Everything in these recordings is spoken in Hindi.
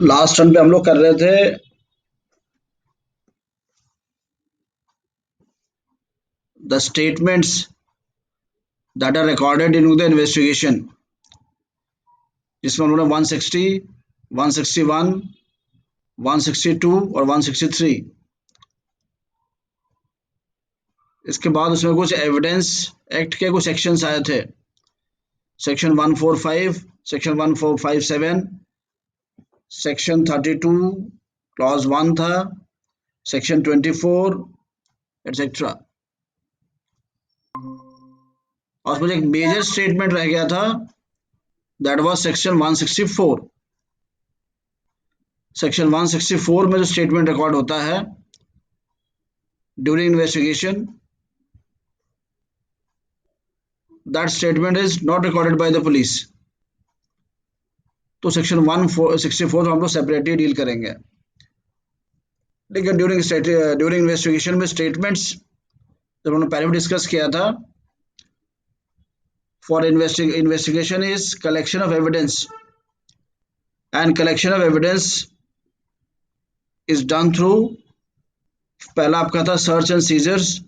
लास्ट टर्न पे हम लोग कर रहे थे the statements that are recorded in the investigation, जिसमें उन्होंने 160, 161, 162 और 163। इसके बाद उसमें कुछ एविडेंस एक्ट के कुछ सेक्शंस आए थे। सेक्शन 145, सेक्शन 1457, सेक्शन 32 क्लॉज 1 था, सेक्शन 24 एटसेट्रा। और उसमें एक मेजर स्टेटमेंट रह गया था, दैट वाज सेक्शन 164। सेक्शन 164 में जो स्टेटमेंट रिकॉर्ड होता है during investigation, that statement is not recorded by the police. तो सेक्शन 164 हम लोग सेपरेटली डील करेंगे। लेकिन ड्यूरिंग इन्वेस्टिगेशन में स्टेटमेंट्स जब हमने पहले भी डिस्कस किया था, for investigation is collection of evidence, and collection of evidence is done through, पहला आपका था सर्च एंड सीजर्स।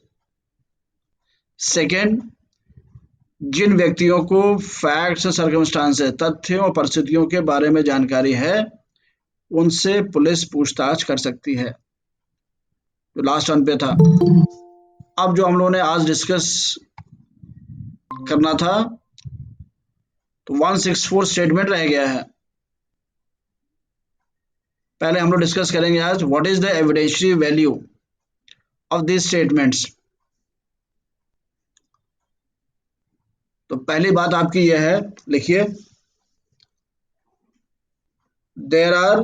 सेकेंड, जिन व्यक्तियों को फैक्ट्स और सर्कमस्टांसेस, तथ्यों और परिस्थितियों के बारे में जानकारी है, उनसे पुलिस पूछताछ कर सकती है, जो लास्ट टर्न पे था। अब जो हम लोगों ने आज डिस्कस करना था, तो 164 स्टेटमेंट रह गया है। पहले हम लोग डिस्कस करेंगे आज what is the evidentiary value of this statements. तो पहली बात आपकी यह है, लिखिए, there are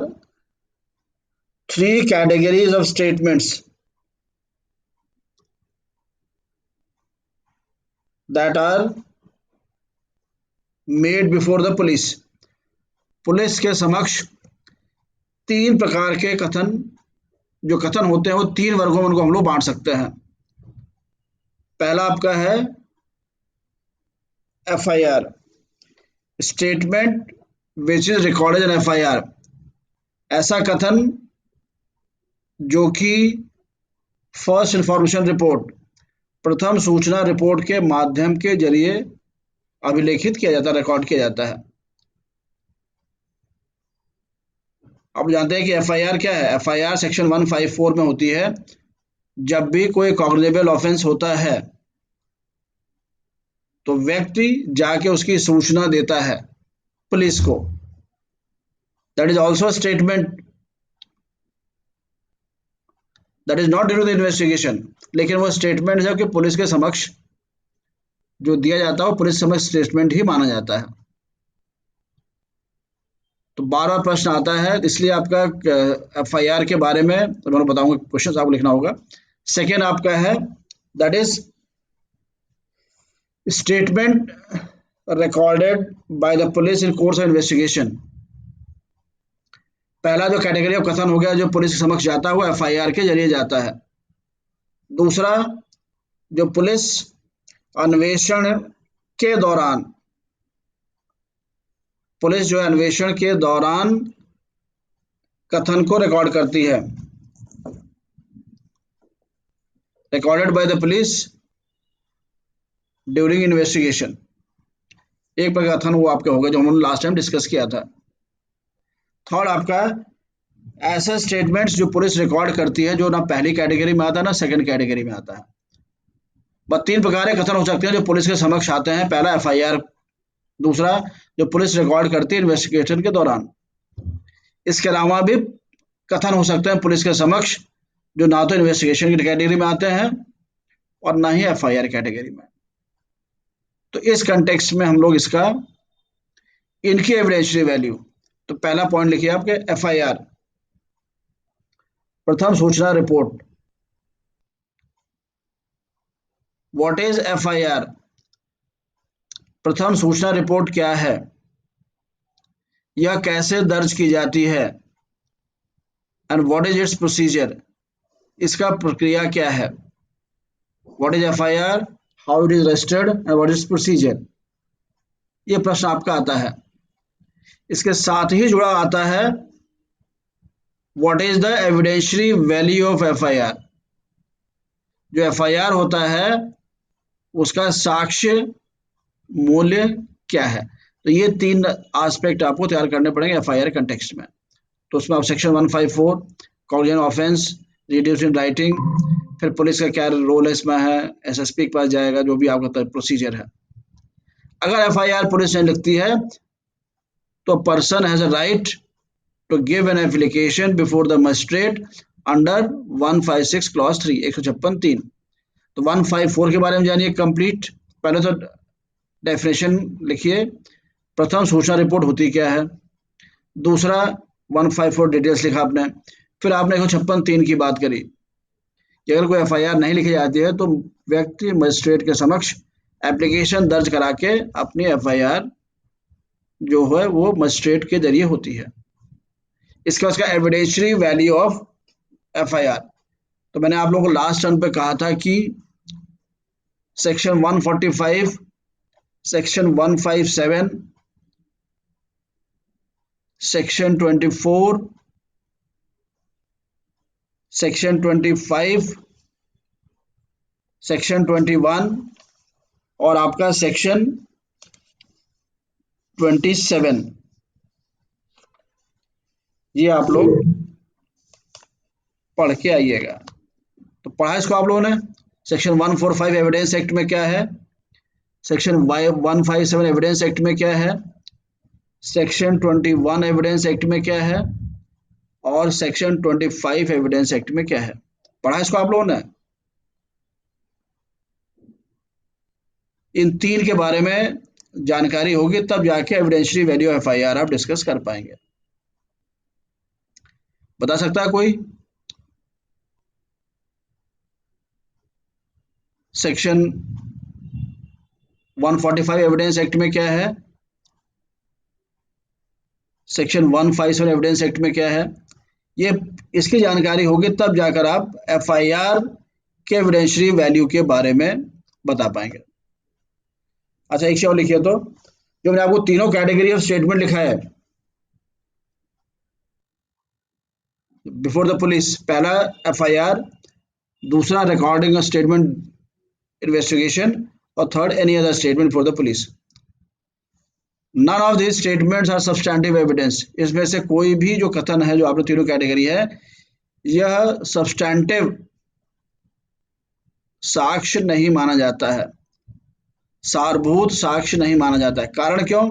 3 categories of statements that are made before the police. Police के समक्ष 3 प्रकार के कथन, जो कथन होते हैं वो 3 वर्गों में उनको हम लोग बांट सकते हैं। पहला आपका है FIR, statement which is recorded in FIR. ऐसा कथन जो कि फर्स्ट इंफॉर्मेशन रिपोर्ट, प्रथम सूचना रिपोर्ट के माध्यम के जरिए अभिलेखित किया जाता है, रिकॉर्ड किया जाता है। अब जानते हैं कि एफआईआर क्या है। एफआईआर सेक्शन 154 में होती है। जब भी कोई कॉग्निजेबल ऑफेंस होता है तो व्यक्ति जाके उसकी सूचना देता है पुलिस को। That is also statement, that is not due to the investigation, लेकिन वो स्टेटमेंट है कि पुलिस के समक्ष जो दिया जाता है वो पुलिस समक्ष स्टेटमेंट ही माना जाता है। तो बार बार प्रश्न आता है, इसलिए आपका एफआईआर के बारे में मैं बताऊंगा, क्वेश्चन आपको लिखना होगा। सेकेंड आपका है that is statement recorded by the police in course of investigation. पहला जो कैटेगरी ऑफ कथन हो गया जो पुलिस के समक्ष जाता है वो एफआईआर के जरिए जाता है। दूसरा, जो पुलिस अन्वेषण के दौरान, पुलिस जो अन्वेषण के दौरान कथन को रिकॉर्ड करती है, recorded by the police during investigation. एक प्रकार कथन वो आपके हो गए जो हमने लास्ट टाइम डिस्कस किया था। थर्ड आपका ऐसे स्टेटमेंट्स जो पुलिस रिकॉर्ड करती है जो ना पहली कैटेगरी में आता है ना सेकंड कैटेगरी में आता है। बस 3 प्रकार के कथन हो सकते हैं जो पुलिस के समक्ष आते हैं। पहला एफआईआर, दूसरा जो पुलिस रिकॉर्ड करती है इन्वेस्टिगेशन के दौरान। इसके अलावा भी कथन हो सकते हैं पुलिस के समक्ष जो ना तो इन्वेस्टिगेशन की कैटेगरी में आते हैं और ना ही एफआईआर कैटेगरी में। तो इस कंटेक्स्ट में हम लोग इसका, इनकी एविडेंशियरी वैल्यू, तो पहला पॉइंट लिखिए आपके एफआईआर, प्रथम सूचना रिपोर्ट। What is FIR? प्रथम सूचना रिपोर्ट क्या है, यह कैसे दर्ज की जाती है, and what is it's procedure, इसका प्रक्रिया क्या है। What is FIR, how it is registered and what is procedure, ये प्रश्न आपका आता है। इसके साथ ही जुड़ा आता है what is the evidentiary value of FIR, जो एफआईआर होता है उसका साक्ष्य मूल्य क्या है। तो ये तीन एस्पेक्ट आपको तैयार करने पड़ेंगे एफआईआर कंटेक्स्ट में। तो उसमें आप section 154 Cognizant offence, reduce in writing, फिर पुलिस का क्या रोल है इसमें है, एसएसपी के पास जाएगा, जो भी आपका प्रोसीजर है। अगर एफआईआर पुलिस ने लिखती है तो person has a right to give an application before the magistrate under 156 clause 3, 156(3). तो 154 के बारे में जानिए कंप्लीट। पहले तो डेफिनेशन लिखिए, प्रथम सूचना रिपोर्ट होती क्या है। दूसरा 154 डिटेल्स लिखा आपने। फिर आपने 156(3) की बात करी कि अगर कोई एफआईआर नहीं लिखी जाती है तो व्यक्ति मजिस्ट्रेट के समक्ष एप्लीकेशन दर्ज करा के अपनी एफआईआर जो है वो मजिस्ट्रेट के जरिए होती है। इसके बाद उसका एविडेंशियरी वैल्यू ऑफ एफआईआर। तो मैंने आप लोगों को लास्ट टर्न पे कहा था कि section 145, section 157, section 24, section 25, section 21 और आपका सेक्शन 27, ये आप लोग पढ़ के आइएगा। तो पढ़ा इसको आप लोगों ने। सेक्शन 145 एविडेंस एक्ट में क्या है, सेक्शन 157 एविडेंस एक्ट में क्या है, सेक्शन 21 एविडेंस एक्ट में क्या है और सेक्शन 25 एविडेंस एक्ट में क्या है। पढ़ा इसको आप लोगों ने। इन तीन के बारे में जानकारी होगी तब जाके एविडेंशियरी वैल्यू ऑफ एफआईआर आप डिस्कस कर पाएंगे। बता सकता है कोई? सेक्शन 145 एविडेंस एक्ट में क्या है, सेक्शन 157 एविडेंस एक्ट में क्या है, ये इसकी जानकारी होगी तब जाकर आप एफआईआर के एविडेंशियरी वैल्यू के बारे में बता पाएंगे। अच्छा एक और लिखिए, तो जो मैंने आपको तीनों कैटेगरी ऑफ स्टेटमेंट लिखा है बिफोर द पुलिस, पहला एफआईआर, दूसरा रिकॉर्डिंग ऑफ स्टेटमेंट इन्वेस्टिगेशन और third any other statement for the police. None of this statements are substantive evidence, इसमें से कोई भी जो कथन है जो आपने तीनों कैटेगरी है यह सब्सटैंटिव साक्ष्य नहीं माना जाता है, सारभूत साक्ष्य नहीं माना जाता है। कारण क्यों?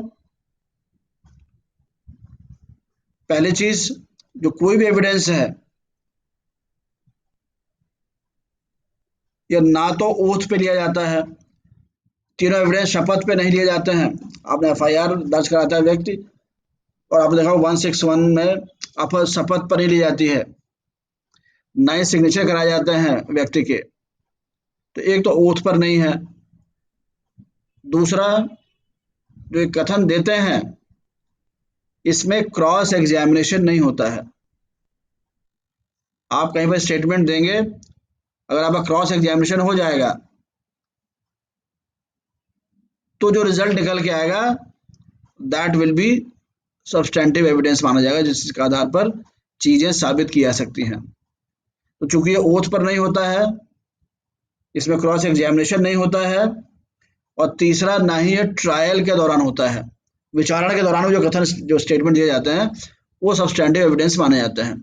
पहली चीज, जो कोई भी एविडेंस है यह ना तो ओथ पे लिया जाता है, तीनों एविडेंस शपथ पे नहीं लिए जाते हैं। आपने एफआईआर दर्ज कराता है व्यक्ति और आपने देखा 161 में आप शपथ पर नहीं ली जाती है, नए सिग्नेचर कराए जाते हैं व्यक्ति के। तो एक तो ओथ पर नहीं है, दूसरा जो एक कथन देते हैं इसमें क्रॉस एग्जामिनेशन नहीं होता है। आप कहीं पर स्टेटमेंट देंगे, अगर आपका क्रॉस एग्जामिनेशन हो जाएगा तो जो रिजल्ट निकल के आएगा that will be substantive evidence माना जाएगा, जिसके आधार पर चीजें साबित की जा सकती हैं। तो चूंकि ये ओथ पर नहीं होता है, इसमें क्रॉस एग्जामिनेशन नहीं होता है, और तीसरा ना ही ये ट्रायल के दौरान होता है, विचारणा के दौरान जो कथन जो स्टेटमेंट दिए जाते हैं वो सब्सटैंटिव एविडेंस माने जाते हैं।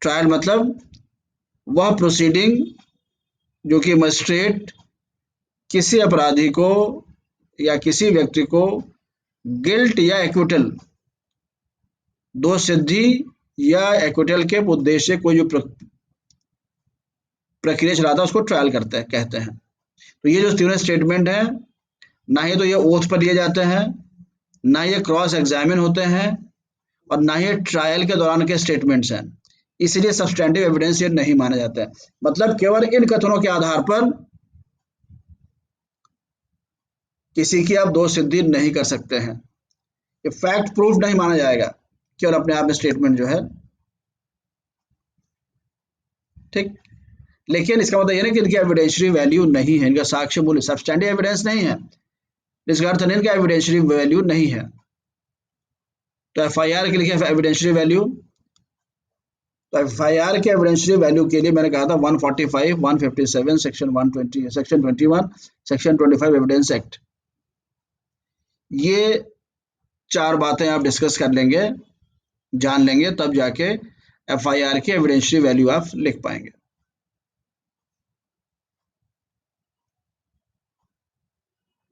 ट्रायल मतलब वह प्रोसीडिंग जो कि मजिस्ट्रेट किसी अपराधी को या किसी व्यक्ति को गिल्ट या एक्विटल, दोष सिद्धि या एक्विटल के उद्देश्य से कोई जो प्रक्रिया चलाता है उसको ट्रायल करते हैं कहते हैं। तो ये जो तीनों स्टेटमेंट है ना ही तो ये ओथ पर लिए जाते हैं, ना ये क्रॉस एग्जामिन होते हैं और ना ही ट्रायल के दौरान के स्टेटमेंट्स हैं, इसलिए सब्सटैंटिव एविडेंस ये नहीं माना जाता है। मतलब केवल इन कथनों के आधार पर किसी की आप दोष सिद्धि नहीं कर सकते हैं, ये फैक्ट प्रूफ नहीं माना जाएगा, केवल अपने आप में स्टेटमेंट जो है। ठीक, लेकिन इसका मतलब ये नहीं कि इनकी एविडेंशियरी वैल्यू नहीं है, इनका साक्ष्य मूल्य सब्सटैंटिव एविडेंस नहीं है, इसका अर्थ नहीं इनका एविडेंशियरी वैल्यू नहीं है। तो एफआईआर के लिखे एविडेंशियरी वैल्यू तो एफआईआर के एविडेंशियरी वैल्यू के लिए मैंने कहा था 145, 157, section 120, section 21, section 25 evidence act, ये चार बातें आप डिस्कस कर लेंगे, जान लेंगे, तब जाके एफआईआर की एविडेंशियरी वैल्यू आप लिख पाएंगे।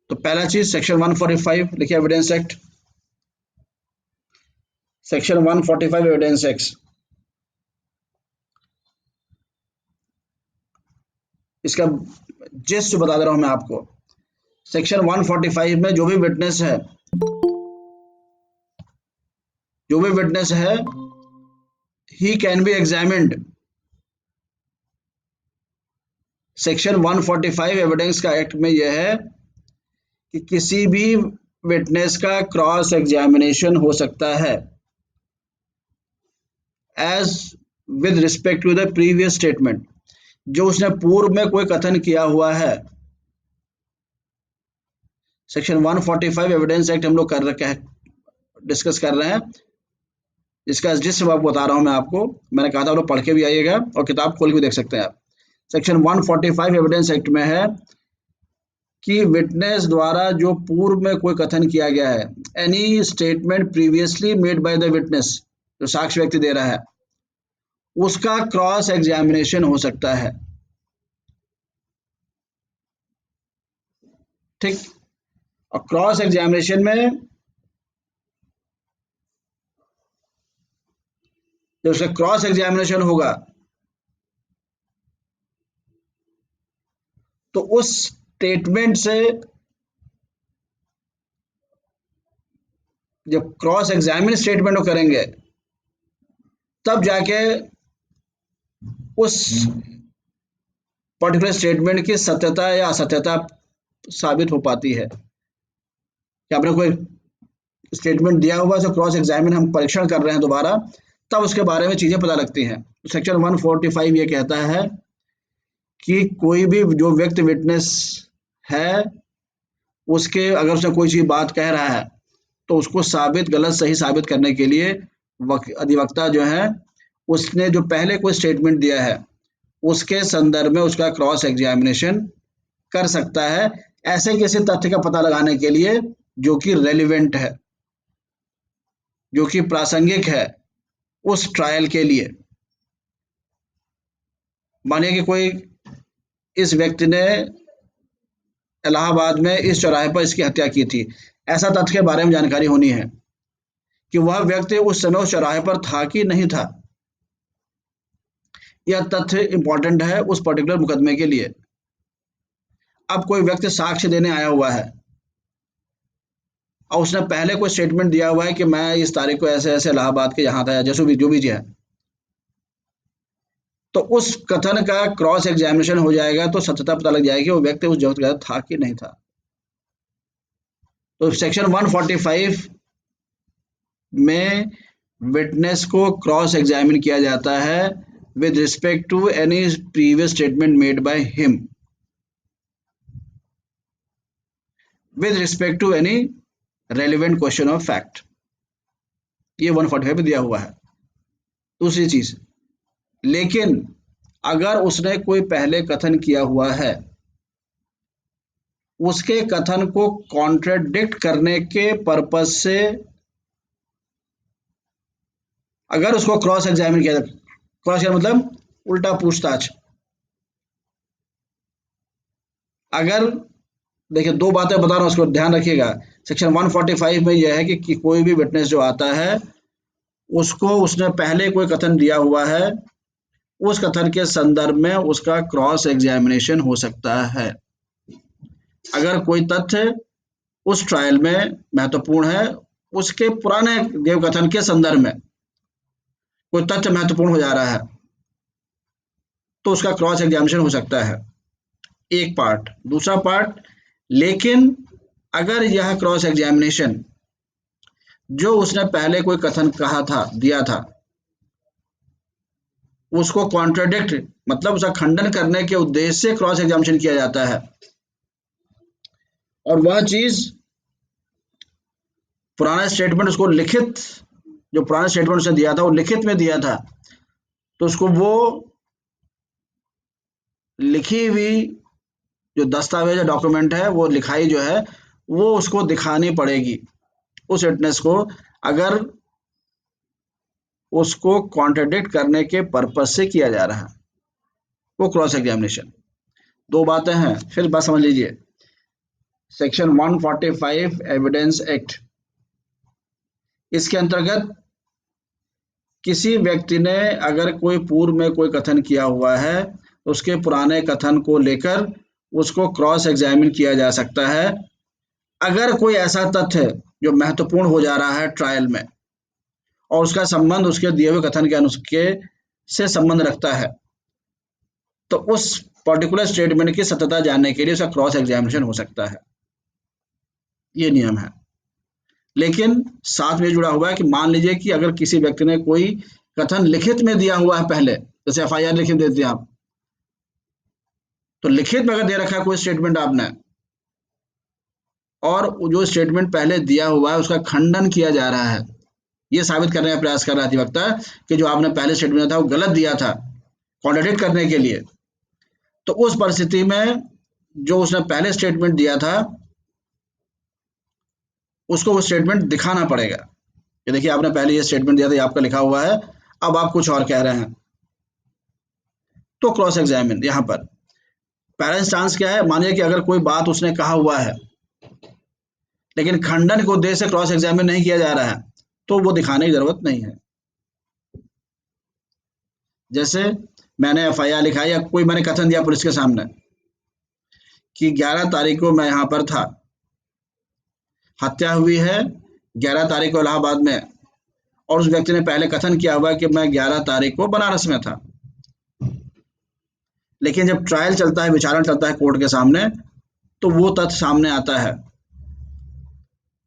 तो पहला चीज सेक्शन 145 लिखिए, evidence act, section 145 evidence act, इसका जिस्ट बता दे रहा हूं मैं आपको। सेक्शन 145 में जो भी विटनेस है, जो भी विटनेस है, he can be examined. Section 145 evidence का एक्ट में यह है कि किसी भी विटनेस का क्रॉस एग्जामिनेशन हो सकता है as with respect to the previous statement, जो उसने पूर्व में कोई कथन किया हुआ है। सेक्शन 145 एविडेंस एक्ट हम लोग कर रखे हैं, डिस्कस कर रहे हैं, इसका जिस सबब बता रहा हूं मैं आपको, मैंने कहा था आप लोग पढ़ के भी आइएगा और किताब खोल के भी देख सकते हैं आप। सेक्शन 145 एविडेंस एक्ट में है कि विटनेस द्वारा जो पूर्व में कोई कथन किया गया है, any statement previously made by the witness, जो साक्ष्य व्यक्ति दे रहा है, उसका क्रॉस एग्जामिनेशन हो सकता है। ठीक, और क्रॉस एग्जामिनेशन में जब उसका क्रॉस एग्जामिनेशन होगा तो उस स्टेटमेंट से, जब क्रॉस एग्जामिन स्टेटमेंट को करेंगे तब जाके उस पर्टिकुलर स्टेटमेंट की सत्यता या असत्यता साबित हो पाती है कि आपने कोई स्टेटमेंट दिया हुआ है, क्रॉस एग्जामिन हम परीक्षण कर रहे हैं दोबारा, तब उसके बारे में चीजें पता लगती हैं। सेक्शन 145 ये कहता है कि कोई भी जो व्यक्ति विटनेस है, उसके अगर उसने कोई चीज बात कह रहा है तो उसको साबित गलत सही साबित करने के लिए अधिवक्ता जो है, उसने जो पहले कोई स्टेटमेंट दिया है उसके संदर्भ में उसका क्रॉस एग्जामिनेशन कर सकता है, ऐसे किसी तथ्य का पता लगाने के लिए जो कि रेलिवेंट है, जो कि प्रासंगिक है उस ट्रायल के लिए। मानिए कि कोई, इस व्यक्ति ने इलाहाबाद में इस चौराहे पर इसकी हत्या की थी, ऐसा तथ्य के बारे में जानकारी होनी है कि वह व्यक्ति उस समय उस चौराहे पर था कि नहीं था। यह तथ्य इंपॉर्टेंट है उस पर्टिकुलर मुकदमे के लिए। अब कोई व्यक्ति साक्ष्य देने आया हुआ है और उसने पहले कोई स्टेटमेंट दिया हुआ है कि मैं इस तारीख को ऐसे ऐसे इलाहाबाद के यहाँ था, जैसे भी जो भी है, तो उस कथन का क्रॉस एग्जामिनेशन हो जाएगा तो सत्यता पता लग जाएगी वो व्यक्ति उस जगह था कि नहीं था। तो सेक्शन 145 में विटनेस को क्रॉस एग्जामिन किया जाता है with respect to any previous statement made by him, with respect to any relevant question of fact, ये 145 में दिया हुआ है। दूसरी चीज, लेकिन अगर उसने कोई पहले कथन किया हुआ है, उसके कथन को कॉन्ट्रडिक्ट करने के पर्पज से अगर उसको क्रॉस एग्जामिन किया जाए, क्रॉस मतलब उल्टा पूछताछ, अगर, देखिए दो बातें बता रहा हूं, उसको ध्यान रखिएगा। सेक्शन 145 में यह है कि कोई भी विटनेस जो आता है उसको उसने पहले कोई कथन दिया हुआ है, उस कथन के संदर्भ में उसका क्रॉस एग्जामिनेशन हो सकता है। अगर कोई तथ्य उस ट्रायल में महत्वपूर्ण है, उसके पुराने देव कथन के संदर्भ में कोई तथ्य महत्वपूर्ण हो जा रहा है तो उसका क्रॉस एग्जामिनेशन हो सकता है, एक पार्ट। दूसरा पार्ट, लेकिन अगर यह क्रॉस एग्जामिनेशन जो उसने पहले कोई कथन कहा था, दिया था, उसको कॉन्ट्रडिक्ट मतलब उसका खंडन करने के उद्देश्य से क्रॉस एग्जामिनेशन किया जाता है, और वह चीज पुराना स्टेटमेंट उसको लिखित, जो पुराना स्टेटमेंट उसने दिया था वो लिखित में दिया था, तो उसको वो लिखी हुई जो दस्तावेज या डॉक्यूमेंट है, वो लिखाई जो है, वो उसको दिखानी पड़ेगी उस विटनेस को, अगर उसको कॉन्ट्रडिक्ट करने के पर्पज से किया जा रहा है, वो क्रॉस एग्जामिनेशन। दो बातें हैं, फिर बात समझ लीजिए। सेक्शन 145 एविडेंस एक्ट, इसके अंतर्गत किसी व्यक्ति ने अगर कोई पूर्व में कोई कथन किया हुआ है, उसके पुराने कथन को लेकर उसको क्रॉस एग्जामिन किया जा सकता है, अगर कोई ऐसा तथ्य जो महत्वपूर्ण हो जा रहा है ट्रायल में और उसका संबंध उसके दिए हुए कथन के अनुसार से संबंध रखता है, तो उस पर्टिकुलर स्टेटमेंट की सत्यता जानने के लिए उसका क्रॉस एग्जामिनेशन हो सकता है। ये नियम है। लेकिन साथ में जुड़ा हुआ है कि मान लीजिए कि अगर किसी व्यक्ति ने कोई कथन लिखित में दिया हुआ है पहले, जैसे एफआईआर लिखित देते हैं आप, तो लिखित में अगर दे रखा है कोई स्टेटमेंट आपने, और जो स्टेटमेंट पहले दिया हुआ है उसका खंडन किया जा रहा है, ये साबित करने का प्रयास कर रहा है अधिवक्ता कि जो आपने पहले स्टेटमेंट दिया था वो गलत दिया था, कॉन्ट्रडिक्ट करने के लिए, तो उस परिस्थिति में जो उसने पहले स्टेटमेंट दिया था उसको वो स्टेटमेंट दिखाना पड़ेगा कि देखिए आपने पहले ये स्टेटमेंट दिया था, ये आपका लिखा हुआ है, अब आप कुछ और कह रहे हैं, तो क्रॉस एग्जामिन। यहाँ पर पहला इंस्टांस क्या है, मानिए कि अगर कोई बात उसने कहा हुआ है लेकिन खंडन के उद्देश्य से क्रॉस एग्जामिन नहीं किया जा रहा है, तो वो दिखाने की जरूरत नहीं है। जैसे मैंने एफआईआर लिखा या कोई मैंने कथन दिया पुलिस के सामने कि 11 तारीख को मैं यहाँ पर था, हत्या हुई है 11 तारीख को इलाहाबाद में, और उस व्यक्ति ने पहले कथन किया हुआ कि मैं 11 तारीख को बनारस में था, लेकिन जब ट्रायल चलता है, विचारण चलता है कोर्ट के सामने, तो वो तथ्य सामने आता है,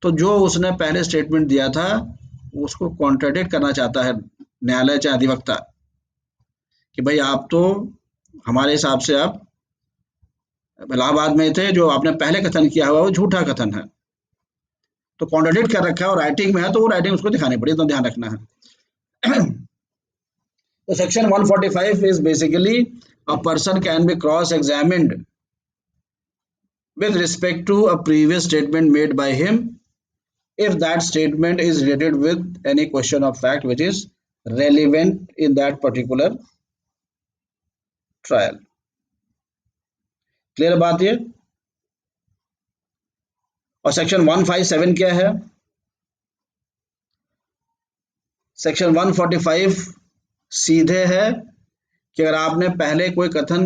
तो जो उसने पहले स्टेटमेंट दिया था उसको कॉन्ट्रडिक्ट करना चाहता है न्यायालय चाहे अधिवक्ता कि भाई आप तो हमारे हिसाब से आप इलाहाबाद में थे, जो आपने पहले कथन किया हुआ वो झूठा कथन है, तो कॉन्ट्रडिक्ट कर रखा है और राइटिंग में है, तो वो राइटिंग उसको दिखानी पड़ेगी, तो ध्यान रखना है। तो section 145 is basically a person can be cross examined with respect to a previous statement made by him if that statement is related with any question of fact which is relevant in that particular trial. Clear बात ये। और सेक्शन 157 क्या है, सेक्शन 145 सीधे है कि अगर आपने पहले कोई कथन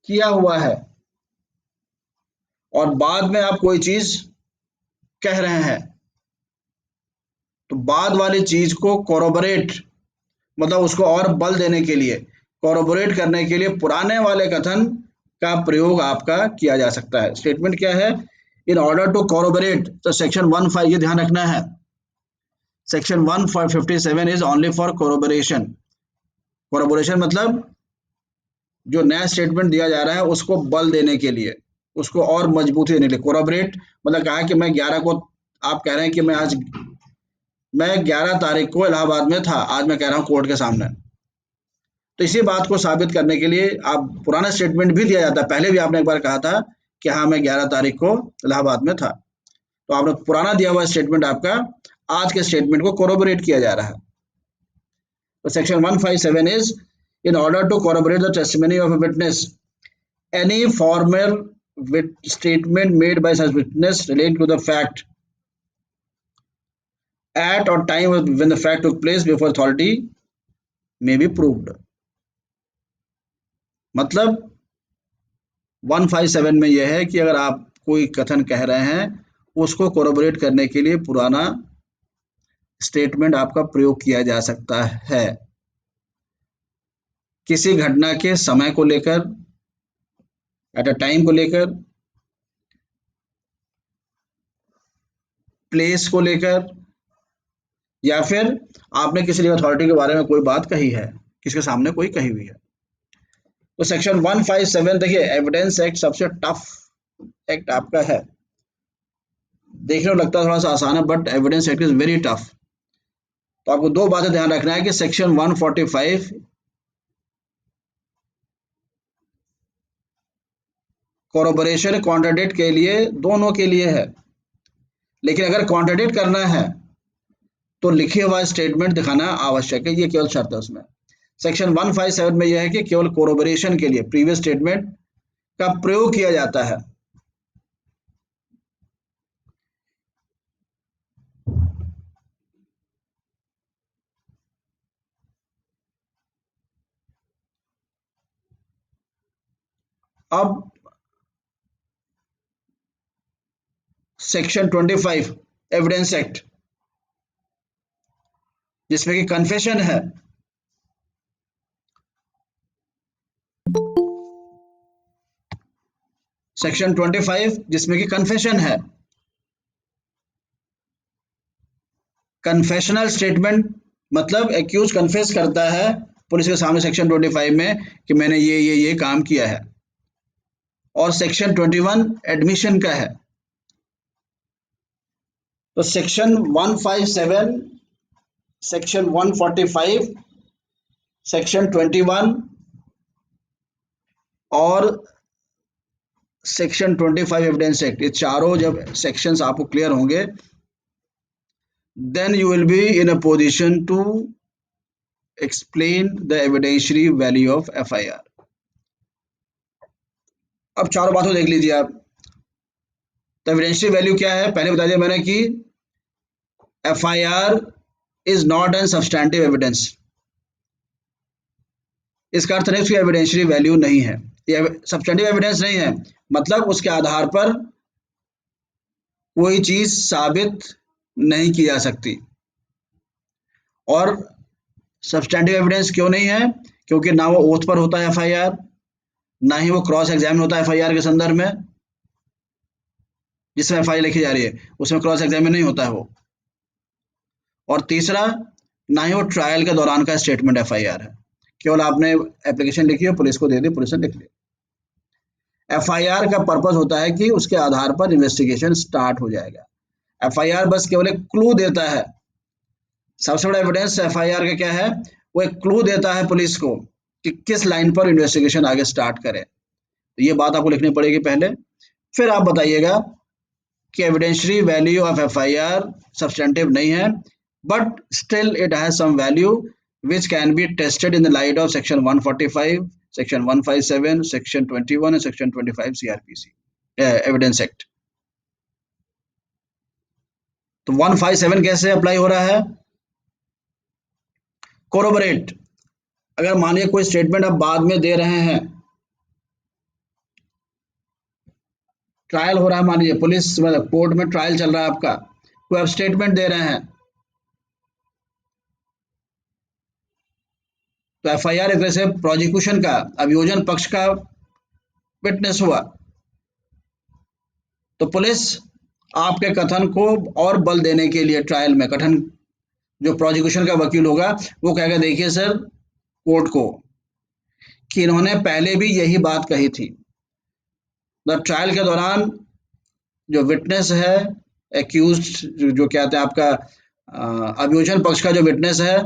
किया हुआ है और बाद में आप कोई चीज कह रहे हैं, तो बाद वाली चीज को कोरोबोरेट, मतलब उसको और बल देने के लिए, कोरोबोरेट करने के लिए पुराने वाले कथन का प्रयोग आपका किया जा सकता है। स्टेटमेंट क्या है, इन ऑर्डर टू कोरोबोरेट, तो सेक्शन 15 ये ध्यान रखना है, सेक्शन 157 इज ओनली फॉर कोरोबोरेशन। कोरोबोरेशन मतलब जो नया स्टेटमेंट दिया जा रहा है उसको बल देने के लिए, उसको और मजबूती देने के लिए। कोरोबोरेट मतलब कहा कि मैं 11 को, आप कह रहे हैं कि मैं 11 तारीख को इलाहाबाद में था, आज मैं कह रहा हूँ कोर्ट के सामने, तो इसी बात को साबित करने के लिए आप पुराना स्टेटमेंट भी दिया जाता है। पहले भी आपने एक बार कहा था कि हाँ मैं 11 तारीख को इलाहाबाद में था, तो आपने पुराना दिया हुआ स्टेटमेंट आपका आज के स्टेटमेंट को कोरोबोरेट किया जा रहा है। तो section 157 is in order to corroborate the testimony of a witness any formal statement made by such witness relating to the fact at or time when the fact took place before authority may be proved। मतलब 157 में यह है कि अगर आप कोई कथन कह रहे हैं उसको कोरोबोरेट करने के लिए पुराना स्टेटमेंट आपका प्रयोग किया जा सकता है, किसी घटना के समय को लेकर, एट अ टाइम को लेकर, प्लेस को लेकर, या फिर आपने किसी अथॉरिटी के बारे में कोई बात कही है, किसके सामने कोई कही हुई है। तो सेक्शन 157 देखिए, एविडेंस एक्ट सबसे टफ एक्ट आपका है, देखने में लगता है थोड़ा सा आसान है, but evidence act is very tough. तो आपको दो बातें ध्यान रखना है कि सेक्शन 145 कोरोबोरेशन कॉन्ट्राडिक्ट के लिए, दोनों के लिए है, लेकिन अगर कॉन्ट्राडिक्ट करना है तो लिखे हुआ स्टेटमेंट दिखाना आवश्यक है, ये केवल शर्त है उसमें। सेक्शन 157 में यह है कि केवल कोरोबोरेशन के लिए प्रीवियस स्टेटमेंट का प्रयोग किया जाता है। अब सेक्शन 25 एविडेंस एक्ट, जिसमें कि कन्फेशन है, सेक्शन 25 जिसमें कि कन्फेशन है, कन्फेशनल स्टेटमेंट मतलब एक्यूज कन्फेस करता है पुलिस के सामने सेक्शन 25 में कि मैंने ये काम किया है। और सेक्शन 21 एडमिशन का है। तो सेक्शन 157, सेक्शन 145, सेक्शन 21 और सेक्शन 25 एविडेंस एक्ट, ये चारों जब सेक्शंस आपको क्लियर होंगे, then you will be in a position to explain the evidentiary value of FIR। अब चारों बातों देख लीजिए आप। तो एविडेंशियरी वैल्यू क्या है, पहले बता दिया मैंने कि FIR is not an substantive evidence. इसका अर्थ नहीं उसकी एविडेंशियरी वैल्यू नहीं है, ये सब्सटैंटिव एविडेंस नहीं है, मतलब उसके आधार पर कोई चीज साबित नहीं की जा सकती। और सब्सटैंटिव एविडेंस क्यों नहीं है, क्योंकि ना वो ओथ पर होता है FIR, ना ही वो क्रॉस एग्जामिन होता है FIR के संदर्भ में, जिसमें FIR लिखी जा रही है उसमें क्रॉस एग्जामिन नहीं होता है वो। और तीसरा, ना ही वो ट्रायल के दौरान का स्टेटमेंट FIR है, केवल आपने एप्लीकेशन लिखी है, पुलिस को दे दी, पुलिस ने लिख लिया। FIR का पर्पस होता है कि उसके आधार पर इन्वेस्टिगेशन स्टार्ट हो जाएगा। FIR बस केवल एक क्लू देता है। सबसे बड़ा एविडेंस FIR का क्या है, वो एक क्लू देता है पुलिस को कि किस लाइन पर इन्वेस्टिगेशन आगे स्टार्ट करे। तो ये बात आपको लिखनी पड़ेगी पहले, फिर आप बताइएगा कि evidentiary value of FIR substantive नहीं है, but still it has some value which can be tested in the light of section 145, section 157, section 21 and section 25 CRPC evidence act। तो 157 कैसे अप्लाई हो रहा है, कोरोबोरेट, अगर मानिए कोई स्टेटमेंट आप बाद में दे रहे हैं, ट्रायल हो रहा है, मान लीजिए पुलिस मतलब कोर्ट में ट्रायल चल रहा है आपका, कोई आप स्टेटमेंट दे रहे हैं, तो FIR एक तरह से प्रोसिक्यूशन का, अभियोजन पक्ष का विटनेस हुआ, तो पुलिस आपके कथन को और बल देने के लिए ट्रायल में कथन, जो प्रोसिक्यूशन का वकील होगा वो कहेगा देखिए सर कोर्ट को कि इन्होंने पहले भी यही बात कही थी। ट्रायल के दौरान जो विटनेस है, एक्यूज्ड जो कहते हैं आपका अभियोजन पक्ष का जो विटनेस है,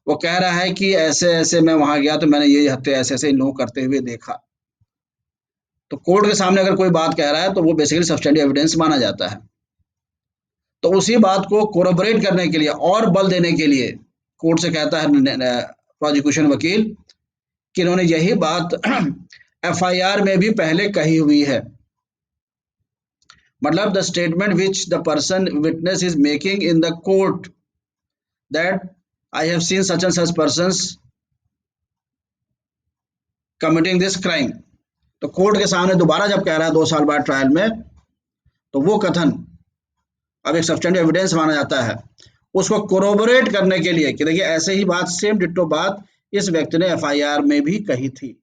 वो कह रहा है कि ऐसे ऐसे मैं वहां गया तो मैंने ये हत्या ऐसे ऐसे इन लोग करते हुए देखा। तो कोर्ट के सामने अगर कोई बात कह रहा है तो वो बेसिकली सब्सटेंटिव एविडेंस माना जाता है। तो उसी बात को कोरोबोरेट करने के लिए और बल देने के लिए कोर्ट से कहता है प्रोसिक्यूशन वकील कि इन्होंने यही बात FIR में भी पहले कही हुई है। मतलब the statement which the person witness is making in the court that I have seen such and such persons committing this crime, तो कोर्ट के सामने दोबारा जब कह रहा है 2 साल बाद ट्रायल में, तो वो कथन अब एक सब्सटेंटिव एविडेंस माना जाता है, उसको कोरोबोरेट करने के लिए कि देखिए ऐसे ही बात, सेम डिट्टो बात इस व्यक्ति ने FIR में भी कही थी,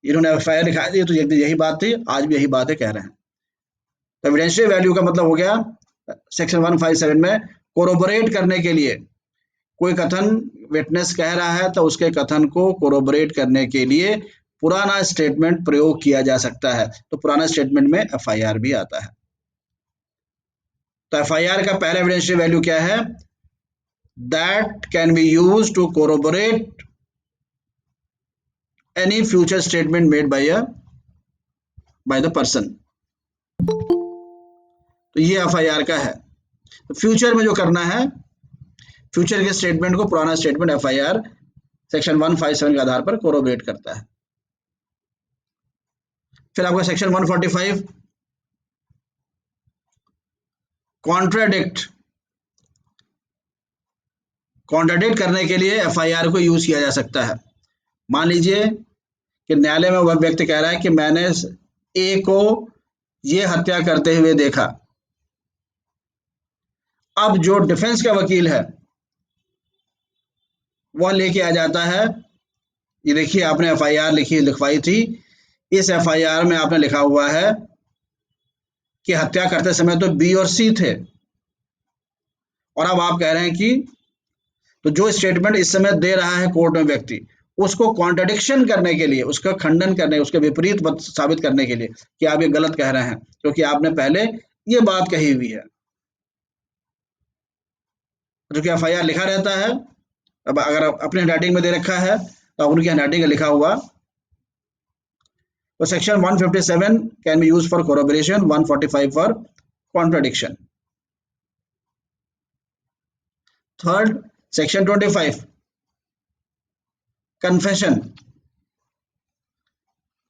इन्होंने FIR लिखा दी तो यही बात थी, आज भी यही बातें कह रहे हैं। तो एविडेंशियल वैल्यू का मतलब हो गया सेक्शन 157 में कोरोबोरेट करने के लिए, कोई कथन विटनेस कह रहा है तो उसके कथन को कोरोबोरेट करने के लिए पुराना स्टेटमेंट प्रयोग किया जा सकता है। तो पुराना स्टेटमेंट में FIR भी आता है। तो FIR का पहला एविडेंशियल वैल्यू क्या है, that can be used to corroborate any future statement made by a by the person. तो ये एफआईआर का है। तो फ्यूचर में जो करना है, फ्यूचर के स्टेटमेंट को पुराना स्टेटमेंट एफआईआर सेक्शन 157 के आधार पर कोरोबरेट करता है। फिर आपका सेक्शन 145 कॉन्ट्राडिक्ट करने के लिए एफआईआर को यूज किया जा सकता है। मान लीजिए कि न्यायालय में वह व्यक्ति कह रहा है कि मैंने ए को ये हत्या करते हुए देखा। अब जो डिफेंस का वकील है वह लेके आ जाता है, ये देखिए आपने एफआईआर लिखवाई थी, इस एफआईआर में आपने लिखा हुआ है कि हत्या करते समय तो बी और सी थे, और अब आप कह रहे हैं कि तो जो स्टेटमेंट इस समय दे रहा है कोर्ट में व्यक्ति, उसको कॉन्ट्रडिक्शन करने के लिए, उसका खंडन करने, उसके विपरीत साबित करने के लिए कि आप ये गलत कह रहे हैं क्योंकि आपने पहले ये बात कही हुई है। जो कि एफआईआर लिखा रहता है, अब अगर अपने हैंडराइटिंग में दे रखा है तो उनकी हैंडराइटिंग का लिखा हुआ। तो section 157 can be use for corroboration, 145 for contradiction. Third, section 25 confession.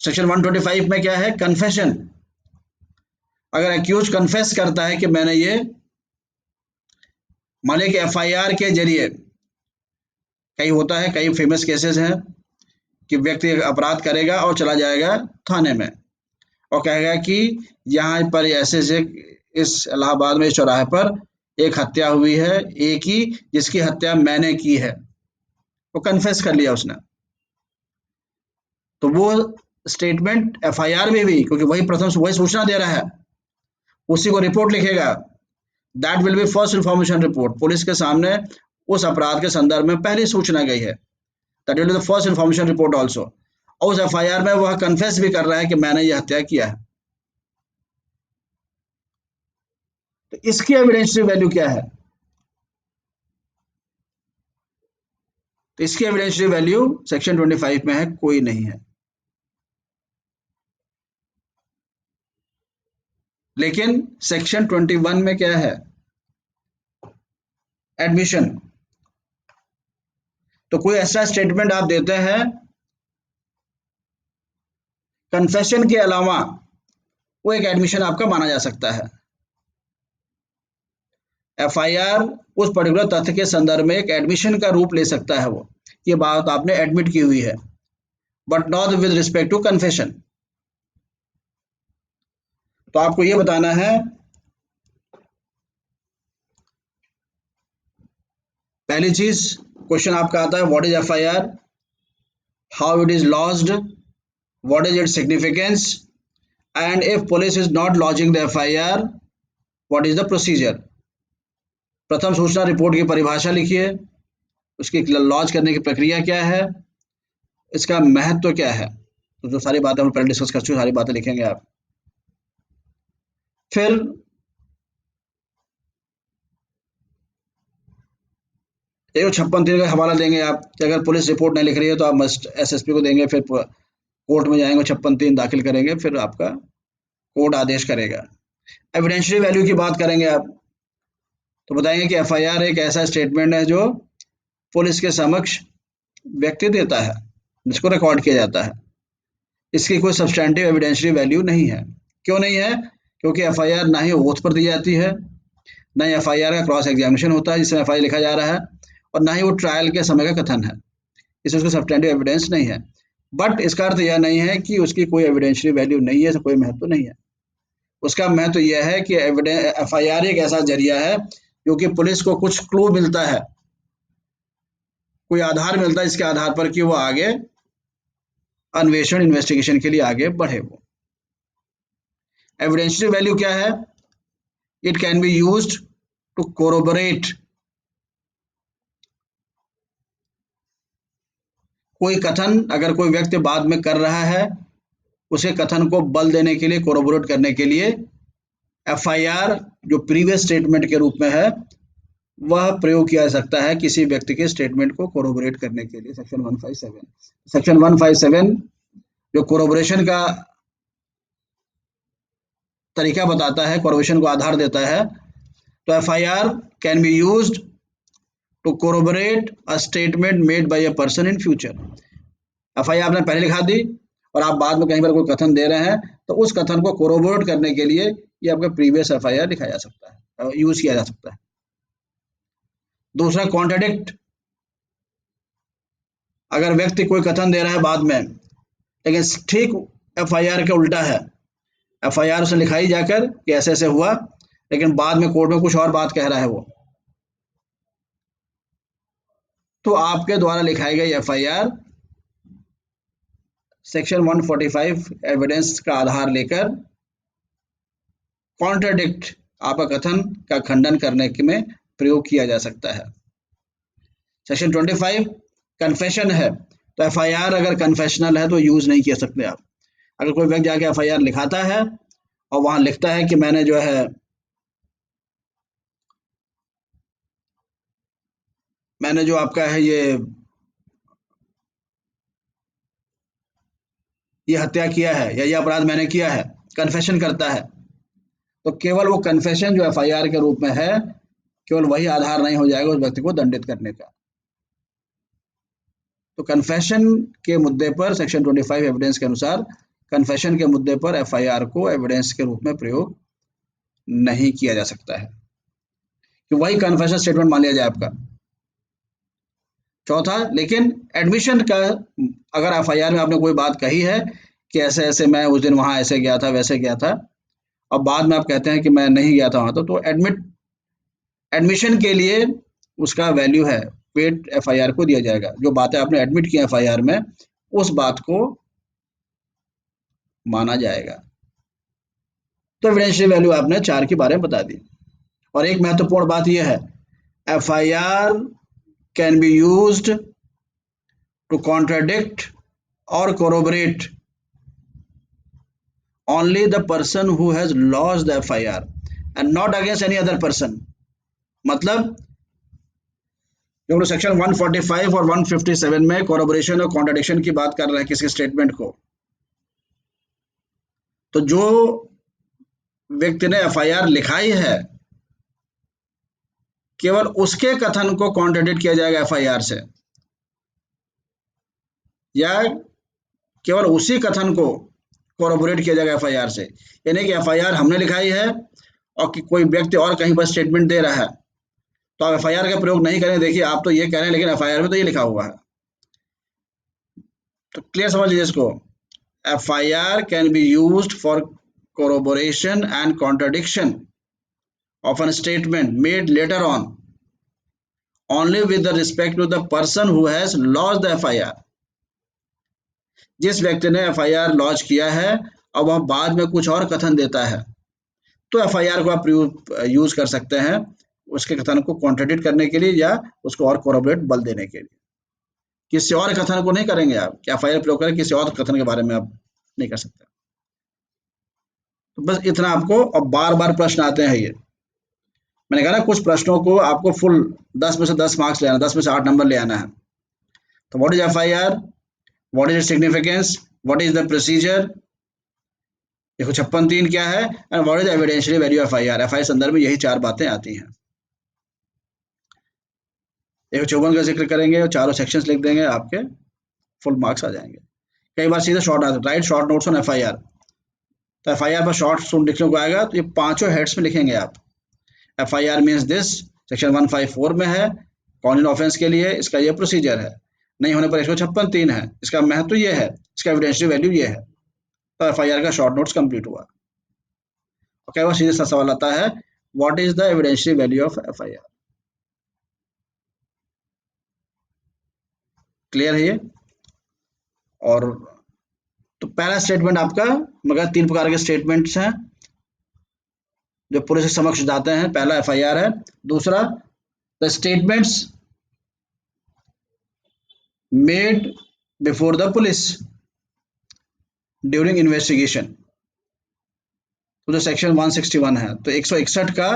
Section 125 में क्या है? कन्फेशन। अगर एक्यूज कन्फेस करता है कि मैंने ये, माने कि एफआईआर के जरिए, कई होता है, कई फेमस केसेस हैं कि व्यक्ति अपराध करेगा और चला जाएगा थाने में और कहेगा कि यहाँ पर ऐसे से इस इलाहाबाद में इस चौराहे पर एक हत्या हुई है, एक ही, जिसकी हत्या मैंने की है। वो कन्फेस कर लिया उसने, तो वो स्टेटमेंट एफआईआर में भी, क्योंकि वही प्रथम वही सूचना दे रहा है, उसी को रिपोर्ट लिखेगा, that will be first information report. Police के सामने उस अपराध के संदर्भ में पहली सूचना गई है, that will be the first information report also. और उस एफआईआर में वह कन्फेस भी कर रहा है कि मैंने ये हत्या किया है। तो इसकी एविडेंशियल वैल्यू क्या है? तो इसकी एविडेंशियल वैल्यू सेक्शन 25 में है, कोई नहीं है। लेकिन सेक्शन 21 में क्या है? एडमिशन। तो कोई ऐसा स्टेटमेंट आप देते हैं कन्फेशन के अलावा, वो एक एडमिशन आपका माना जा सकता है। एफआईआर उस पर्टिकुलर तथ्य के संदर्भ में एक एडमिशन का रूप ले सकता है, वो ये बात आपने एडमिट की हुई है, but not with respect to confession. तो आपको ये बताना है, पहली चीज क्वेश्चन आपका आता है, what is FIR, how it is lodged, what is its significance, and if police is not lodging the FIR, what is the procedure. प्रथम सूचना रिपोर्ट की परिभाषा लिखिए, उसकी लॉन्च करने की प्रक्रिया क्या है, इसका महत्व क्या है। तो जो सारी बातें हम पहले डिस्कस कर चुके, सारी बातें लिखेंगे आप। फिर एक 56(3) का हवाला देंगे आप कि अगर पुलिस रिपोर्ट नहीं लिख रही है तो आप मस्ट एसएसपी को देंगे, फिर कोर्ट में जाएंगे, 56(3) दाखिल करेंगे, फिर आपका कोर्ट आदेश करेगा। एविडेंशियल वैल्यू की बात करेंगे आप, तो बताएंगे कि एफआईआर एक ऐसा स्टेटमेंट है जो पुलिस के समक्ष व्यक्ति देता है, जिसको रिकॉर्ड किया जाता है। इसकी कोई सब्सटैंटिव एविडेंशियल वैल्यू नहीं है। क्यों नहीं है? क्योंकि एफआईआर ना ही ओथ पर दी जाती है, ना ही एफआईआर का क्रॉस एग्जामिनेशन होता है जिसमें एफआईआर लिखा जा रहा है, और ना ही वो ट्रायल के समय का कथन है, इसमें उसका सब्सटैंटिव एविडेंस नहीं है। बट इसका अर्थ यह नहीं है कि उसकी कोई एविडेंशियल वैल्यू नहीं है, कोई महत्व नहीं है। उसका महत्व यह है कि एफआईआर एक ऐसा जरिया है जो कि पुलिस को कुछ क्लू मिलता है, कोई आधार मिलता है, इसके आधार पर कि वो आगे अन्वेषण, इन्वेस्टिगेशन के लिए आगे बढ़े। वो एविडेंशियल वैल्यू क्या है? It can be used to corroborate, कोई कथन अगर कोई व्यक्ति बाद में कर रहा है, उसे कथन को बल देने के लिए, कोरोबोरेट करने के लिए एफआईआर जो प्रीवियस स्टेटमेंट के रूप में है वह प्रयोग किया जा सकता है किसी व्यक्ति के स्टेटमेंट को कोरोबोरेट करने के लिए। सेक्शन 157 जो कोरोबोरेशन का तरीका बताता है, कोरोबोरेशन को आधार देता है। तो FIR can be used to corroborate a statement made by a person in future. FIR आपने पहले लिखा दी और आप बाद में कहीं पर कोई कथन दे रहे हैं, तो उस कथन को कोरोबोरेट करने के लिए ये आपका प्रीवियस FIR लिखा जा सकता है, यूज किया जा सकता है। दूसरा कॉन्ट्राडिक्ट, अगर व्यक्ति कोई कथन दे रहा है बाद में, लेकिन ठीक FIR के उल्टा है, FIR उसने लिखाई जाकर कि ऐसे ऐसे हुआ, लेकिन बाद में कोर्ट में कुछ और बात कह रहा है वो, तो आपके द्वारा लिखाई गई FIR सेक्शन 145 एविडेंस का आधार लेकर कॉन्ट्राडिक्ट, आपका कथन का खंडन करने में प्रयोग किया जा सकता है। सेक्शन 25 कन्फेशन है, तो FIR अगर कन्फेशनल है तो यूज नहीं किया सकते आप। अगर कोई व्यक्ति जाके FIR लिखाता है और वहां लिखता है कि मैंने जो है मैंने जो आपका है ये हत्या किया है या ये अपराध मैंने किया है, कन्फेशन करता है, तो केवल वो कन्फेशन जो FIR के रूप में है, केवल वही आधार नहीं हो जाएगा उस व्यक्ति को दंडित करने का। तो कन्फेशन के मुद्दे पर सेक्शन 25 एविडेंस के अनुसार कन्फेशन के मुद्दे पर FIR को एविडेंस के रूप में प्रयोग नहीं किया जा सकता है कि वही कन्फेशन स्टेटमेंट मान लिया जाए आपका। चौथा, लेकिन एडमिशन का, अगर FIR में आपने कोई बात कही है कि ऐसे ऐसे मैं उस दिन वहां ऐसे गया था वैसे गया था, और बाद में आप कहते हैं कि मैं नहीं गया था वहां, तो एडमिशन के लिए उसका वैल्यू है, वेट FIR को दिया जाएगा। जो बातें आपने एडमिट की FIR में, उस बात को माना जाएगा। तो एविडेंशियल वैल्यू आपने 4 के बारे में बता दी। और एक महत्वपूर्ण बात यह है, FIR can be used to contradict और corroborate only the person who has lodged the FIR and not against any other person। मतलब जो हम सेक्शन 145 और 157 में corroboration और contradiction की बात कर रहे हैं किसी स्टेटमेंट को, तो जो व्यक्ति ने FIR लिखाई है, केवल उसके कथन को कॉन्ट्राडिक्ट किया जाएगा FIR से, या केवल उसी कथन को कोरोबोरेट किया जाएगा FIR से। यानी कि FIR हमने लिखाई है और कि कोई व्यक्ति और कहीं पर स्टेटमेंट दे रहा है, तो आप FIR का प्रयोग नहीं करें, देखिए आप तो ये कह रहे हैं लेकिन FIR में तो ये लिखा हुआ है। तो क्लियर समझ लीजिए इसको, FIR can be used for corroboration and contradiction of a statement made later on only with the respect to the person who has lodged the FIR। जिस व्यक्ति ने FIR लॉन्च किया है और वह बाद में कुछ और कथन देता है, तो FIR को आप यूज कर सकते हैं उसके कथन को कॉन्ट्राडिक्ट करने के लिए या उसको और कोरोबोरेट बल देने के लिए। किसी और कथन को नहीं करेंगे आप कि FIR प्रयोग करें, किसी और कथन के बारे में आप नहीं कर सकते। तो बस इतना आपको, और बार बार प्रश्न आते हैं ये, मैंने कहा ना कुछ प्रश्नों को आपको फुल 10 में से 10 मार्क्स ले आना, 10 में से 8 नंबर ले आना है। तो what is FIR, what is it significance, what is the procedure, 156(3) क्या है, and what is evidential value of FIR संदर्भ में यही 4 बातें आती हैं। 154 का जिक्र करेंगे और चारों सेक्शंस लिख देंगे, आपके फुल मार्क्स आ जाएंगे। कई बार सीधे शॉर्ट आता है, right short notes on FIR, तो FIR पर शॉर्ट लिखने को आएगा, तो ये 5 हेड्स में लिखेंगे आप। FIR मीन्स दिस, सेक्शन 154 में है, कॉन्टेंट ऑफेंस के लिए इसका ये प्रोसीजर है, नहीं होने पर 156(3) है, इसका महत्व ये है, इसका एविडेंशियल वैल्यू ये है। तो FIR का शॉर्ट नोट्स कंप्लीट हुआ। और कई बार सीधे सा सवाल आता है, what is the evidential value of FIR। Clear है ये। और तो पहला स्टेटमेंट आपका, मगर 3 प्रकार के स्टेटमेंट्स हैं जो पुलिस के समक्ष जाते हैं। पहला FIR है। दूसरा, the statements made before the police during investigation, तो जो सेक्शन 161 है, तो 161 का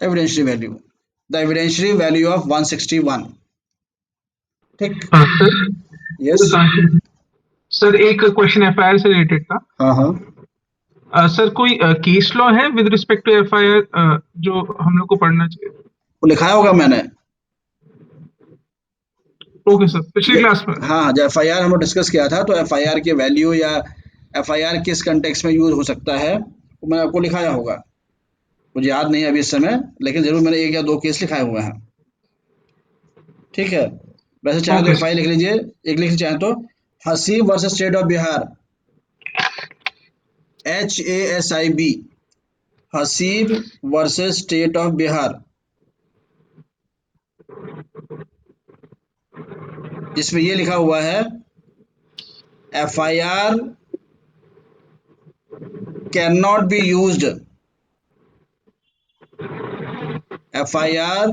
evidential value, the evidential value of 161। ठीक, सर यस सर एक क्वेश्चन FIR से रिलेटेड था। हाँ हाँ सर कोई केस लॉ है विद रिस्पेक्ट टू एफआईआर जो हम लोग को पढ़ना चाहिए? वो लिखाया होगा मैंने। ओके सर, पिछली क्लास में। हाँ, जब एफआईआर हम लोग डिस्कस किया था तो एफआईआर की वैल्यू या एफआईआर किस कंटेक्स्ट में यूज हो सकता है वो मैंने आपको लिखाया होगा। मुझे याद नहीं है अभी इस समय, लेकिन जरूर मैंने 1 या 2 केस लिखाए हुए हैं। ठीक है, वैसे चाहे तो ओके एफआई लिख लीजिए, एक लिख चाहे तो Haseeb versus State of Bihar, HASIB, Haseeb versus State of Bihar, जिसमें ये लिखा हुआ है FIR can not be used, FIR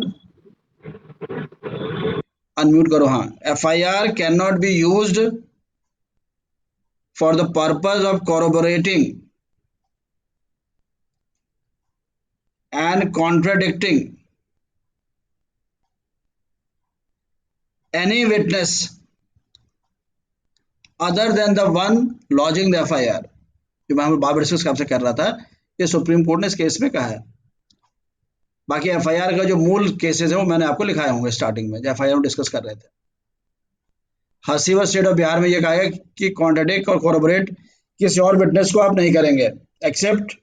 unmute करो, हाँ, FIR can not be used for the purpose of corroborating and contradicting any witness other than the one lodging the FIR. जो मैं बाबर डिस्कस आपसे कर रहा था, ये सुप्रीम कोर्ट ने इस केस में कहा है। बाकी एफआईआर का जो मूल केसेस है वो मैंने आपको लिखाए होंगे स्टार्टिंग में जब एफआईआर डिस्कस कर रहे थे। हसीब स्टेट ऑफ बिहार में ये कहा है कि कॉन्ट्राडिक्ट और कोरबोरेट किसी और विटनेस को आप नहीं करेंगे एक्सेप्ट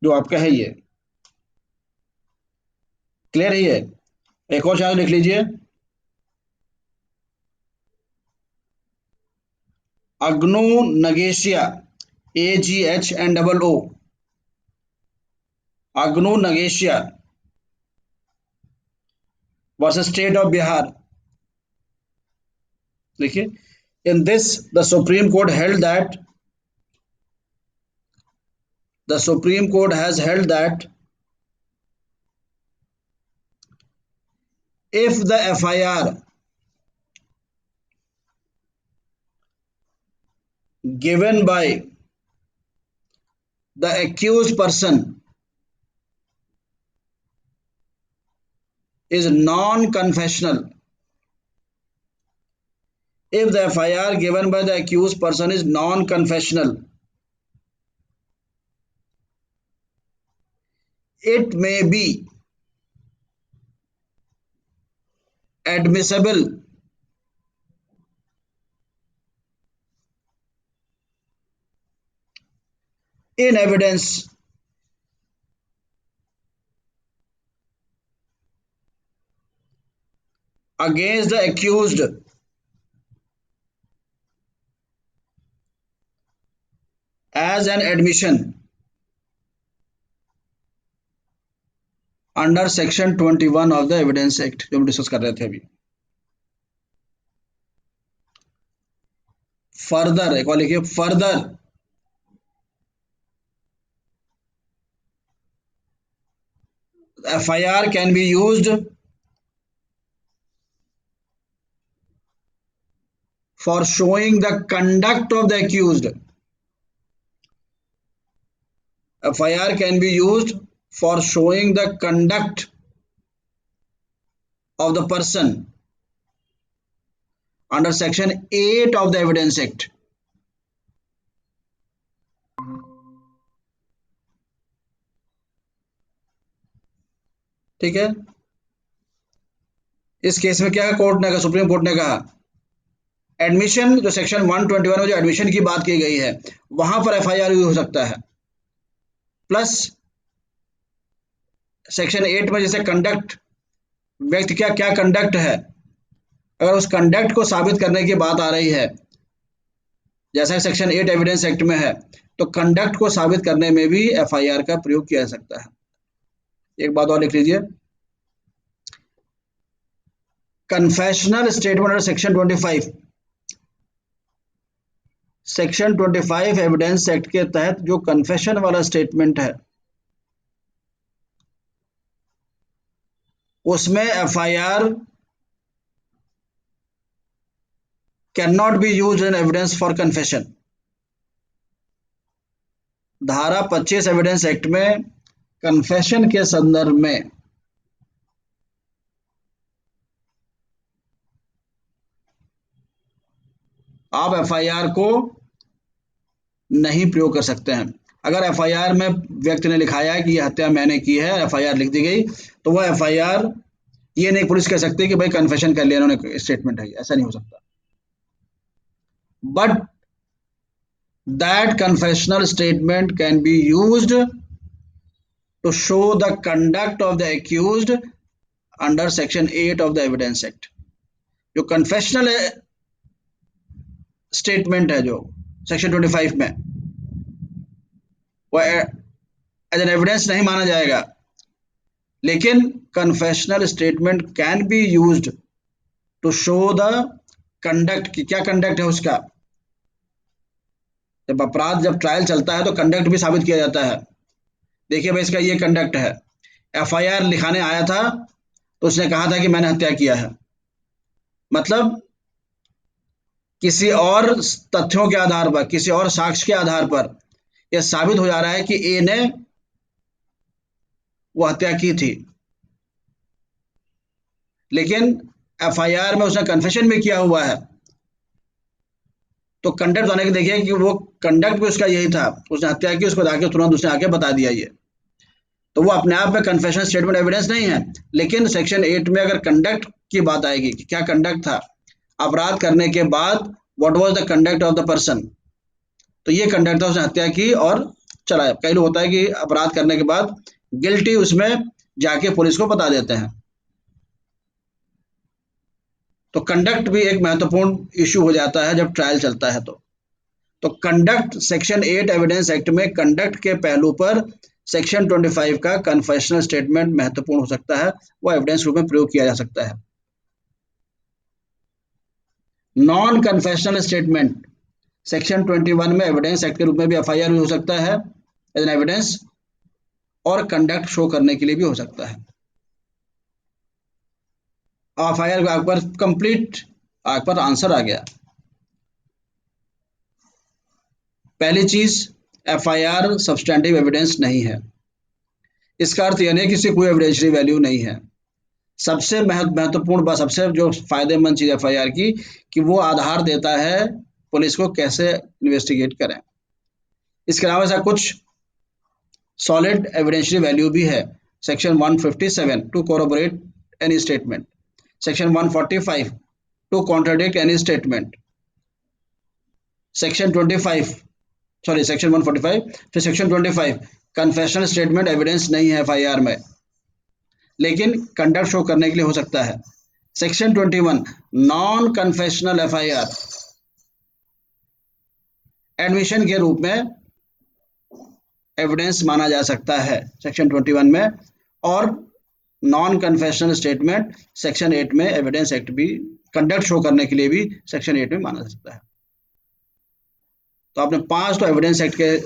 जो आपका है ये। क्लियर है ये? एक और चार्ज लिख लीजिए, Aghnoo Nagesia, AGHNOO, Aghnoo Nagesia versus State of Bihar. देखिए, in this the Supreme Court held that the Supreme Court has held that if the FIR given by the accused person is non-confessional, if the FIR given by the accused person is non-confessional, it may be admissible in evidence against the accused as an admission under section 21 of the evidence act, जो हम डिस्कस कर रहे थे अभी। फर्दर, एक और लिखिए, further FIR can be used for showing the conduct of the accused. FIR can be used for showing the conduct of the person under section 8 of the Evidence Act. ठीक है, इस केस में क्या कोर्ट ने कहा, सुप्रीम कोर्ट ने कहा एडमिशन, जो सेक्शन 121 में जो एडमिशन की बात की गई है वहां पर एफआईआर यूज हो सकता है, प्लस सेक्शन 8 में जैसे कंडक्ट, व्यक्ति क्या क्या कंडक्ट है, अगर उस कंडक्ट को साबित करने की बात आ रही है जैसा सेक्शन 8 एविडेंस एक्ट में है, तो कंडक्ट को साबित करने में भी एफआईआर का प्रयोग किया जा सकता है। एक बात और लिख लीजिए, confessional statement under section 25, section 25 evidence act के तहत जो कन्फेशन वाला स्टेटमेंट है उसमें FIR can not be used in evidence for confession. धारा 25 एविडेंस एक्ट में कन्फेशन के संदर्भ में आप एफआईआर को नहीं प्रयोग कर सकते हैं। अगर एफआईआर में व्यक्ति ने लिखाया है कि ये हत्या मैंने की है, एफआईआर लिख दी गई, तो वह एफआईआर ये नहीं पुलिस कह सकती कि भाई कन्फेशन कर लिया इन्होंने, स्टेटमेंट है, ऐसा नहीं हो सकता। But that confessional statement can be used to show the conduct of the accused under section 8 of the evidence act। जो कन्फेशनल स्टेटमेंट है जो सेक्शन 25 में, वो एज एन एविडेंस नहीं माना जाएगा, लेकिन confessional statement can be used to show the conduct, की क्या कंडक्ट है उसका। जब अपराध, जब ट्रायल चलता है तो कंडक्ट भी साबित किया जाता है। देखिए भाई इसका ये कंडक्ट है, एफआईआर लिखाने आया था तो उसने कहा था कि मैंने हत्या किया है, मतलब किसी और तथ्यों के आधार पर, किसी और साक्ष्य के आधार पर यह साबित हो जा रहा है कि ए ने वो हत्या की थी, लेकिन एफआईआर में उसने कन्फेशन भी किया हुआ है, तो कंडक्ट बताने के देखिए कि वो कंडक्ट भी उसका यही था, उसने हत्या की, उसको जाके तुरंत उसने आके बता दिया ये, तो वो अपने आप में कन्फेशन स्टेटमेंट एविडेंस नहीं है। लेकिन सेक्शन 8 में अगर कंडक्ट की बात आएगी कि क्या कंडक्ट था अपराध करने के बाद, what was the conduct of the person, तो ये कंडक्ट था, उसने हत्या की और चला। कई लोग होता है कि अपराध करने के बाद गिल्टी उसमें जाके पुलिस को बता देते हैं, तो कंडक्ट भी एक महत्वपूर्ण इशू हो जाता है जब ट्रायल चलता है। तो कंडक्ट सेक्शन 8 एविडेंस एक्ट में कंडक्ट के पहलू पर सेक्शन 25 का कन्फेशनल स्टेटमेंट महत्वपूर्ण हो सकता है, वो एविडेंस रूप में प्रयोग किया जा सकता है। नॉन कन्फेशनल स्टेटमेंट सेक्शन 21 में एविडेंस एक्ट के रूप में भी एफआईआर हो सकता है एज एन एविडेंस, और कंडक्ट शो करने के लिए भी हो सकता है। एफआईआर आपके पास कंप्लीट, आपके पास आंसर आ गया। पहली चीज, एफआईआर सब्सटैंटिव एविडेंस नहीं है, इसका अर्थ यह नहीं कि इसकी कोई एविडेंशियरी वैल्यू नहीं है। सबसे महत्वपूर्ण बात, सबसे जो फायदेमंद चीज एफआईआर की, कि वो आधार देता है पुलिस को कैसे इन्वेस्टिगेट करें। इसके अलावा ऐसा कुछ सॉलिड एविडेंशियरी वैल्यू भी है। Section 157 to corroborate any statement, section 145 to contradict any statement, section 25, sorry section 145, फिर सेक्शन 25 कन्फेशनल स्टेटमेंट एविडेंस नहीं है एफआईआर में, लेकिन कंडक्ट शो करने के लिए हो सकता है। Section 21 non confessional FIR admission के रूप में एविडेंस माना जा सकता है सेक्शन 21 में, और नॉन कन्फेशनल स्टेटमेंट सेक्शन 8 में एविडेंस एक्ट भी कंडक्ट शो करने के लिए भी सेक्शन 8 में माना जा सकता है। तो आपने 5 तो एविडेंस एक्ट के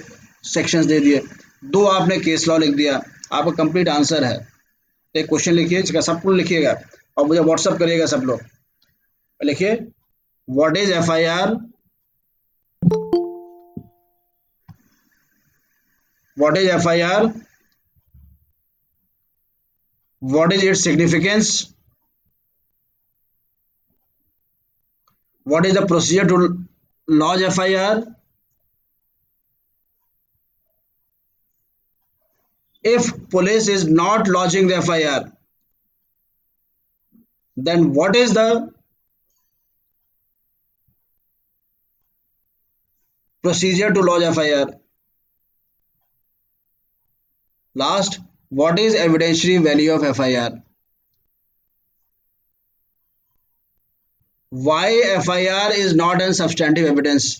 सेक्शंस दे दिए, 2 आपने केस लॉ लिख दिया, आपका कंप्लीट आंसर है। एक क्वेश्चन लिखिए, इसका सब कुछ लिखिएगा और मुझे व्हाट्सअप करिएगा सब लोग। लिखिए, what is FIR, what is FIR, what is its significance, what is the procedure to launch FIR, if police is not lodging the FIR, then what is the procedure to lodge FIR? Last, what is evidentiary value of FIR? Why FIR is not a substantive evidence?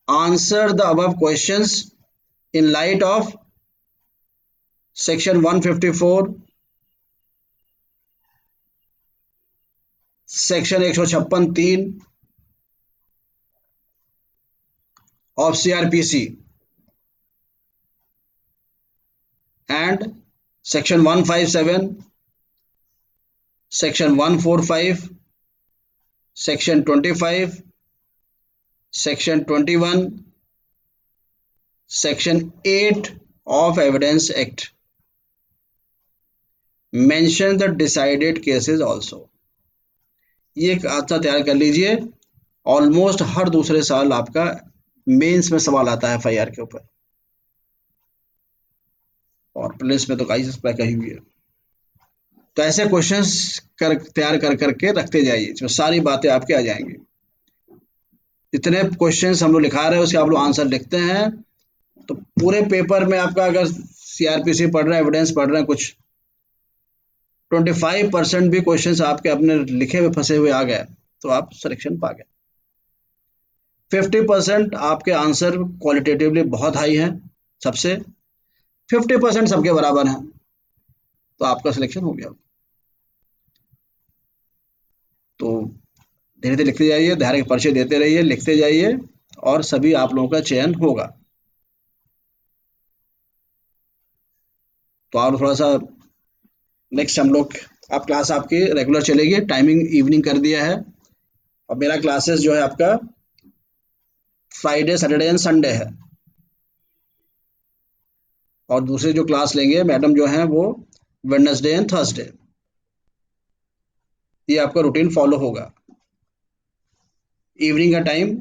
Answer the above questions in light of section 154, section 156(3) of CRPC and section 157, section 145, section 25, section 21, section 8 of Evidence Act. Mention the decided cases also. ये एक अच्छा तैयार कर लीजिए, ऑलमोस्ट हर दूसरे साल आपका मेंस में सवाल आता है एफआईआर के ऊपर, और प्रीलिम्स में तो गाइस कहीं भी है। तो ऐसे क्वेश्चंस तैयार कर करके रखते जाइए, इसमें सारी बातें आपके आ जाएंगी। जितने क्वेश्चंस हम लोग लिखा रहे हैं उसके आप लोग आंसर लिखते हैं, तो पूरे पेपर में आपका अगर सीआरपीसी पढ़ रहे हैं, एविडेंस पढ़ रहे हैं, कुछ 25% भी क्वेश्चंस आपके अपने लिखे हुए फंसे हुए आ गए तो आप सिलेक्शन पा गए। 50% आपके आंसर क्वालिटेटिवली बहुत हाई हैं सबसे, 50% सबके बराबर हैं, तो आपका सिलेक्शन हो गया। तो धीरे धीरे लिखते जाइए, धैर्य के परिचय देते रहिए, लिखते जाइए, और सभी आप लोगों का चयन होगा। तो आप थोड़ा सा नेक्स्ट हम लोग, आप क्लास आपकी रेगुलर चलेगी, टाइमिंग इवनिंग कर दिया है, और मेरा क्लासेस जो है आपका फ्राइडे सैटरडे एंड संडे है, और दूसरे जो क्लास लेंगे मैडम जो हैं वो वेडनेसडे एंड थर्सडे। ये आपका रूटीन फॉलो होगा। इवनिंग का टाइम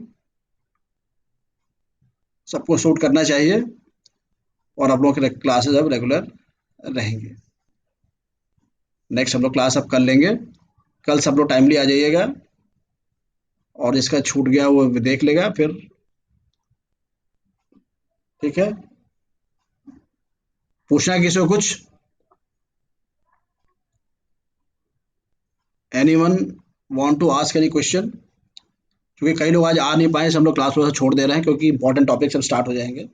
सबको शूट करना चाहिए, और आप लोगों के क्लासेस अब रेगुलर रहेंगे। नेक्स्ट हम लोग क्लास अब कर लेंगे, कल सब लोग टाइमली आ जाइएगा, और इसका छूट गया वो देख लेगा फिर, ठीक है। पूछना है किसी को कुछ? Anyone want to ask any question? क्योंकि कई लोग आज आ नहीं पाए, हम लोग क्लास थोड़ा सा छोड़ दे रहे हैं क्योंकि इंपॉर्टेंट टॉपिक सब स्टार्ट हो जाएंगे।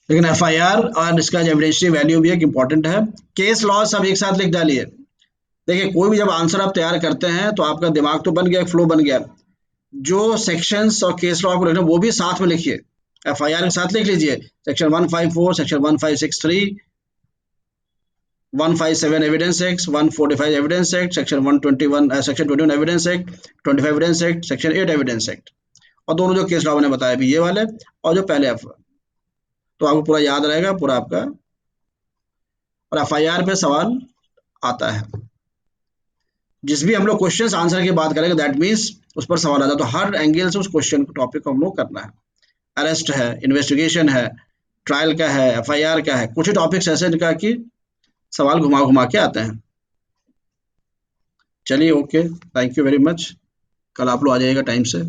लेकिन एफआईआर और इसका एविडेंशियल वैल्यू भी एक इंपॉर्टेंट है। केस लॉ सब एक साथ लिख डालिए। देखिए, कोई भी जब आंसर आप तैयार करते हैं तो आपका दिमाग तो बन गया, फ्लो बन गया, जो सेक्शंस और केस लॉ आपको लिखना वो भी साथ में लिखिए। एफआईआर के साथ लिख लीजिए section 154, section 1563, 157 evidence act, 145 evidence act, section 121, section 21 evidence act, 25 evidence act, section 8 evidence act, और दोनों जो केस लॉ मैंने बताया भी ये वाले, और जो पहले तो आपको पूरा याद रहेगा पूरा आपका। और एफआईआर पे सवाल आता है, जिस भी हम लोग क्वेश्चन आंसर की बात करेंगे दैट मीन्स उस पर सवाल आता है, तो हर एंगल से उस क्वेश्चन टॉपिक को हम लोग करना है। अरेस्ट है, इन्वेस्टिगेशन है, ट्रायल का है, एफआईआर का है, कुछ ही टॉपिक्स ऐसे इनका कि सवाल घुमा घुमा के आते हैं। चलिए, okay, thank you very much. कल आप लोग आ जाइएगा टाइम से।